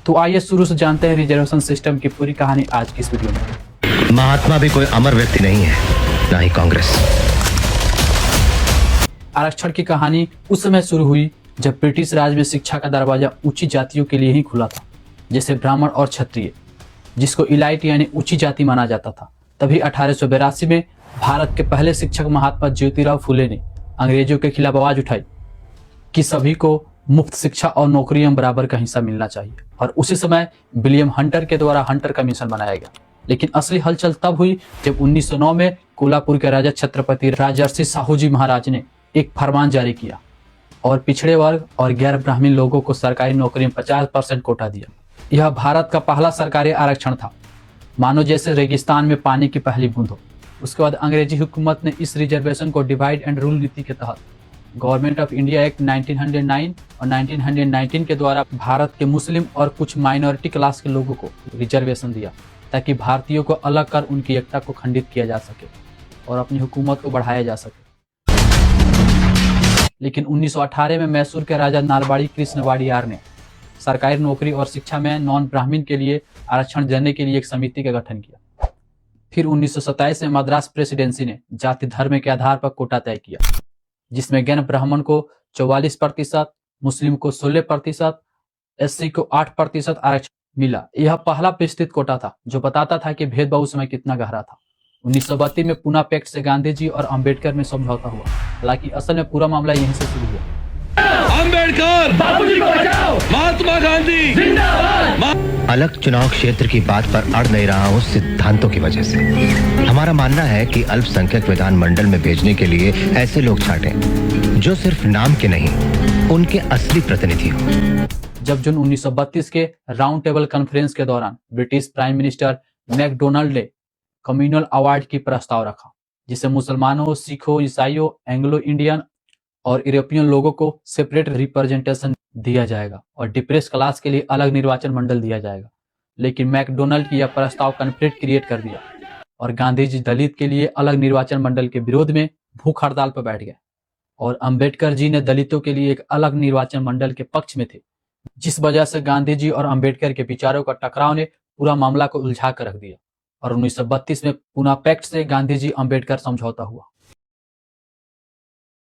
तो आइए शुरू से जानते हैं रिजर्वेशन सिस्टम की पूरी कहानी आज की इस वीडियो में। महात्मा भी कोई अमर व्यक्ति नहीं है, ना ही कांग्रेस। आरक्षण की कहानी उस समय शुरू हुई जब ब्रिटिश राज में शिक्षा का दरवाजा ऊंची जातियों के लिए ही खुला था, जैसे ब्राह्मण और क्षत्रिय, जिसको इलाइट यानी ऊंची जाति माना जाता था। तभी 1882 में भारत के पहले शिक्षक महात्मा ज्योतिराव फुले ने अंग्रेजों के खिलाफ आवाज उठाई कि सभी को मुफ्त शिक्षा और नौकरियों में बराबर का हिस्सा मिलना चाहिए। और उसी समय विलियम हंटर के द्वारा हंटर कमीशन बनाया गया। लेकिन असली हलचल तब हुई जब 1909 में कोल्हापुर के राजा छत्रपति राजर्षि साहूजी महाराज ने एक फरमान जारी किया और पिछड़े वर्ग और गैर ब्राह्मण लोगों को सरकारी नौकरी में 50% कोटा दिया। यह भारत का पहला सरकारी आरक्षण था, मानो जैसे रेगिस्तान में पानी की पहली बूंद हो। उसके बाद अंग्रेजी हुकूमत ने इस रिजर्वेशन को डिवाइड एंड रूल नीति के तहत गवर्नमेंट ऑफ इंडिया एक्ट 1909 और 1919 के द्वारा भारत के मुस्लिम और कुछ माइनॉरिटी क्लास के लोगों को रिजर्वेशन दिया, ताकि भारतीयों को अलग कर उनकी एकता को खंडित किया जा सके और अपनी हुकूमत को बढ़ाया जा सके। लेकिन 1918 में मैसूर के राजा नालवाड़ी कृष्ण वाडियार ने सरकारी नौकरी और शिक्षा में नॉन ब्राह्मण के लिए आरक्षण देने के लिए एक समिति का गठन किया। फिर 1927 में मद्रास प्रेसिडेंसी ने जाति धर्म के आधार पर कोटा तय किया, जिसमें गैर ब्राह्मण को 44%, मुस्लिम को 16%, एससी को 8% आरक्षण मिला। यह पहला विस्तृत कोटा था जो बताता था कि भेदभाव उस समय कितना गहरा था। 1932 में पुणे पैक्ट से गांधी जी और अंबेडकर में समझौता हुआ। हालांकि असल में पूरा मामला यहीं से शुरू हुआ। अंबेडकर बापूजी को बचाओ, महात्मा गांधी जिंदाबाद। अलग चुनाव क्षेत्र की बात पर अड़ नहीं रहा हूँ सिद्धांतों की वजह से। हमारा मानना है कि अल्पसंख्यक विधानमंडल में भेजने के लिए ऐसे लोग छांटें जो सिर्फ नाम के नहीं, उनके असली प्रतिनिधि हो। जब जून 1932 के राउंड टेबल कॉन्फ्रेंस के दौरान ब्रिटिश प्राइम मिनिस्टर मैकडोनाल्ड ने कम्युनल अवार्ड की प्रस्ताव रखा, जिसे मुसलमानों, सिखों, ईसाइयों, एंग्लो इंडियन और यूरोपियन लोगों को सेपरेट रिप्रेजेंटेशन दिया जाएगा और डिप्रेस क्लास के लिए अलग निर्वाचन मंडल दिया जाएगा। लेकिन मैकडोनाल्ड की यह प्रस्ताव कॉन्फ्लिक्ट क्रिएट कर दिया और गांधी जी दलित के लिए अलग निर्वाचन मंडल के विरोध में भूख हड़ताल पर बैठ गए और अंबेडकर जी ने दलितों के लिए एक अलग निर्वाचन मंडल के पक्ष में थे, जिस वजह से गांधी जी और अंबेडकर के विचारों का टकराव ने पूरा मामला को उलझा कर रख दिया और 1932 में पुणे पैक्ट से गांधी जी अंबेडकर समझौता हुआ।